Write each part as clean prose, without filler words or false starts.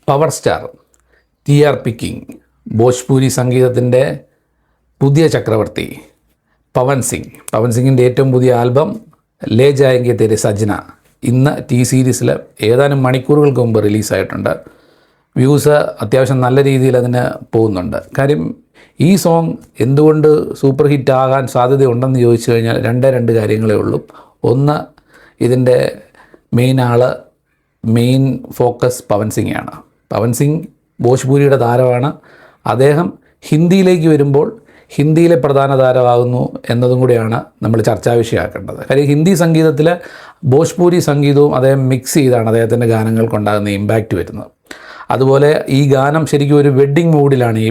Power star TRP king, Bhojpuri സംഗീതത്തിൻ്റെ പുതിയ ചക്രവർത്തി പവൻ സിംഗിൻ്റെ ഏറ്റവും പുതിയ ആൽബം ലേ ജായെങ്കെ തെരെ സജ്ന ഇന്ന് ടി സീരീസിൽ ഏതാനും മണിക്കൂറുകൾക്ക് മുമ്പ് റിലീസായിട്ടുണ്ട്. വ്യൂസ് അത്യാവശ്യം നല്ല രീതിയിൽ അതിന് പോകുന്നുണ്ട്. കാര്യം ഈ സോങ് എന്തുകൊണ്ട് സൂപ്പർ ഹിറ്റ് ആകാൻ സാധ്യതയുണ്ടെന്ന് ചോദിച്ചു കഴിഞ്ഞാൽ രണ്ട് കാര്യങ്ങളേ ഉള്ളൂ. ഒന്ന്, ഇതിൻ്റെ മെയിൻ ഫോക്കസ് പവൻ സിംഗാണ്. പവൻ സിംഗ് ഭോജ്പൂരിയുടെ താരമാണ്. അദ്ദേഹം ഹിന്ദിയിലേക്ക് വരുമ്പോൾ ഹിന്ദിയിലെ പ്രധാന താരമാകുന്നു എന്നതും കൂടിയാണ് നമ്മൾ ചർച്ചാ വിഷയമാക്കേണ്ടത്. കാര്യം ഹിന്ദി സംഗീതത്തിൽ ഭോജ്പൂരി സംഗീതവും അദ്ദേഹം മിക്സ് ചെയ്താണ് അദ്ദേഹത്തിൻ്റെ ഗാനങ്ങൾക്കുണ്ടാകുന്ന ഇമ്പാക്റ്റ് വരുന്നത്. അതുപോലെ ഈ ഗാനം ശരിക്കും ഒരു വെഡ്ഡിങ് മൂഡിലാണ് ഈ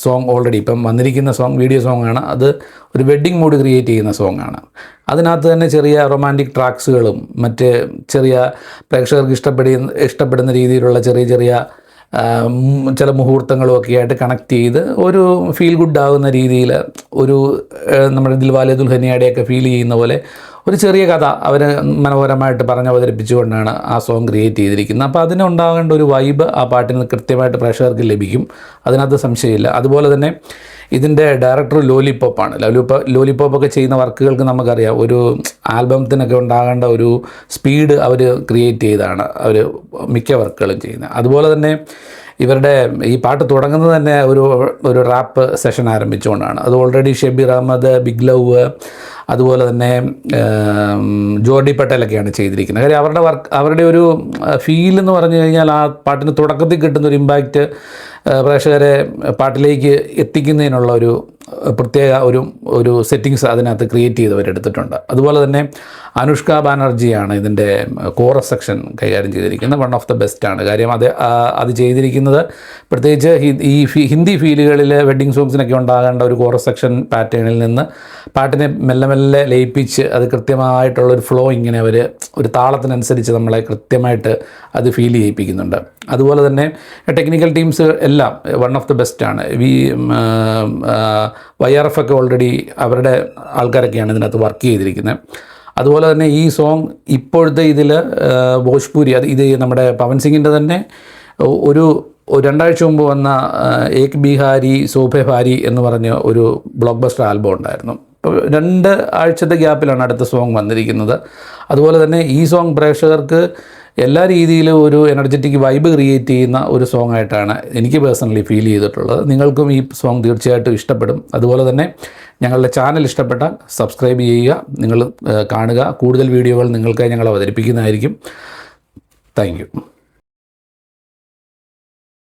സോങ് ഓൾറെഡി ഇപ്പം വന്നിരിക്കുന്ന സോങ് വീഡിയോ സോങ്ങാണ്. അത് ഒരു വെഡ്ഡിങ് മൂഡ് ക്രിയേറ്റ് ചെയ്യുന്ന സോങ്ങാണ്. അതിനകത്ത് തന്നെ ചെറിയ റൊമാൻറ്റിക് ട്രാക്സുകളും മറ്റ് ചെറിയ പ്രേക്ഷകർക്ക് ഇഷ്ടപ്പെടുന്ന രീതിയിലുള്ള ചെറിയ ചില മുഹൂർത്തങ്ങളും ഒക്കെ ആയിട്ട് കണക്ട് ചെയ്ത് ഒരു ഫീൽ ഗുഡ് ആകുന്ന രീതിയിൽ ഒരു നമ്മുടെ ദിൽവാലെ ദുൽഹനിയയുടെയൊക്കെ ഫീൽ ചെയ്യുന്ന പോലെ ഒരു ചെറിയ കഥ അവർ മനോഹരമായിട്ട് അവതരിപ്പിച്ചുകൊണ്ടാണ് ആ സോങ് ക്രിയേറ്റ് ചെയ്തിരിക്കുന്നത്. അപ്പോൾ അതിനുണ്ടാകേണ്ട ഒരു വൈബ് ആ പാട്ടിന് കൃത്യമായിട്ട് പ്രേക്ഷകർക്ക് ലഭിക്കും, അതിനകത്ത് സംശയമില്ല. അതുപോലെ തന്നെ ഇതിൻ്റെ ഡയറക്ടർ ലോലിപോപ്പാണ്. ലോലിപോപ്പൊക്കെ ചെയ്യുന്ന വർക്കുകൾക്ക് നമുക്കറിയാം ഒരു ആൽബത്തിനൊക്കെ ഉണ്ടാകേണ്ട ഒരു സ്പീഡ് അവർ ക്രിയേറ്റ് ചെയ്താണ് അവർ മിക്ക വർക്കുകളും ചെയ്യുന്നത്. അതുപോലെ തന്നെ ഇവരുടെ ഈ പാട്ട് തുടങ്ങുന്നത് തന്നെ ഒരു റാപ്പ് സെഷൻ ആരംഭിച്ചുകൊണ്ടാണ്. അത് already Shabeer Ahmed, big love, അതുപോലെ തന്നെ ജോർഡി പട്ടേലൊക്കെയാണ് ചെയ്തിരിക്കുന്നത്. കാര്യം അവരുടെ ഒരു ഫീൽ എന്ന് പറഞ്ഞു കഴിഞ്ഞാൽ ആ പാട്ടിന് തുടക്കത്തിൽ കിട്ടുന്നൊരു ഇമ്പാക്റ്റ് പ്രേക്ഷകരെ പാട്ടിലേക്ക് എത്തിക്കുന്നതിനുള്ള ഒരു പ്രത്യേക ഒരു സെറ്റിങ്സ് അതിനകത്ത് ക്രിയേറ്റ് ചെയ്തവരെടുത്തിട്ടുണ്ട്. അതുപോലെ തന്നെ അനുഷ്ക ബാനർജിയാണ് ഇതിൻ്റെ കോറസ് സെക്ഷൻ കൈകാര്യം ചെയ്തിരിക്കുന്നത്. വൺ ഓഫ് ദ ബെസ്റ്റാണ്. കാര്യം അത് ചെയ്തിരിക്കുന്നത് പ്രത്യേകിച്ച് ഈ ഹിന്ദി ഫീലുകളിൽ വെഡ്ഡിങ് സോങ്സിനൊക്കെ ഉണ്ടാകേണ്ട ഒരു കോറസ് സെക്ഷൻ പാറ്റേണിൽ നിന്ന് പാട്ടിനെ മെല്ലെ ലയിപ്പിച്ച് അത് കൃത്യമായിട്ടുള്ളൊരു ഫ്ലോ ഇങ്ങനെ അവർ ഒരു താളത്തിനനുസരിച്ച് നമ്മളെ കൃത്യമായിട്ട് അത് ഫീൽ ചെയ്യിപ്പിക്കുന്നുണ്ട്. അതുപോലെ തന്നെ ടെക്നിക്കൽ ടീംസ് എല്ലാം വൺ ഓഫ് ദ ബെസ്റ്റാണ്. YRF ഒക്കെ ഓൾറെഡി അവരുടെ ആൾക്കാരൊക്കെയാണ് ഇതിനകത്ത് വർക്ക് ചെയ്തിരിക്കുന്നത്. അതുപോലെ തന്നെ ഈ സോങ് ഇപ്പോഴത്തെ ഇതിൽ ഭോജ്പൂരി ഇത് നമ്മുടെ പവൻ സിംഗിൻ്റെ തന്നെ ഒരു 2 ആഴ്ച മുമ്പ് വന്ന ഏക് ബിഹാരി സോഫെ ഭാരി എന്ന് പറഞ്ഞ ഒരു ബ്ലോക്ക് ബസ്റ്റർ ആൽബം ഉണ്ടായിരുന്നു. അപ്പോൾ 2 ആഴ്ചത്തെ ഗ്യാപ്പിലാണ് അടുത്ത സോങ് വന്നിരിക്കുന്നത്. അതുപോലെ തന്നെ ഈ സോങ് പ്രേക്ഷകർക്ക് എല്ലാ രീതിയിലും ഒരു എനർജറ്റിക് വൈബ് ക്രിയേറ്റ് ചെയ്യുന്ന ഒരു സോങ് ആയിട്ടാണ് എനിക്ക് പേഴ്സണലി ഫീൽ ചെയ്തിട്ടുള്ളത്. നിങ്ങൾക്കും ഈ സോങ് തീർച്ചയായിട്ടും ഇഷ്ടപ്പെടും. അതുപോലെ തന്നെ ഞങ്ങളുടെ ചാനൽ ഇഷ്ടപ്പെട്ടാൽ സബ്സ്ക്രൈബ് ചെയ്യുക, നിങ്ങൾ കാണുക. കൂടുതൽ വീഡിയോകൾ നിങ്ങൾക്കായി ഞങ്ങൾ അവതരിപ്പിക്കുന്നതായിരിക്കും. Thank you.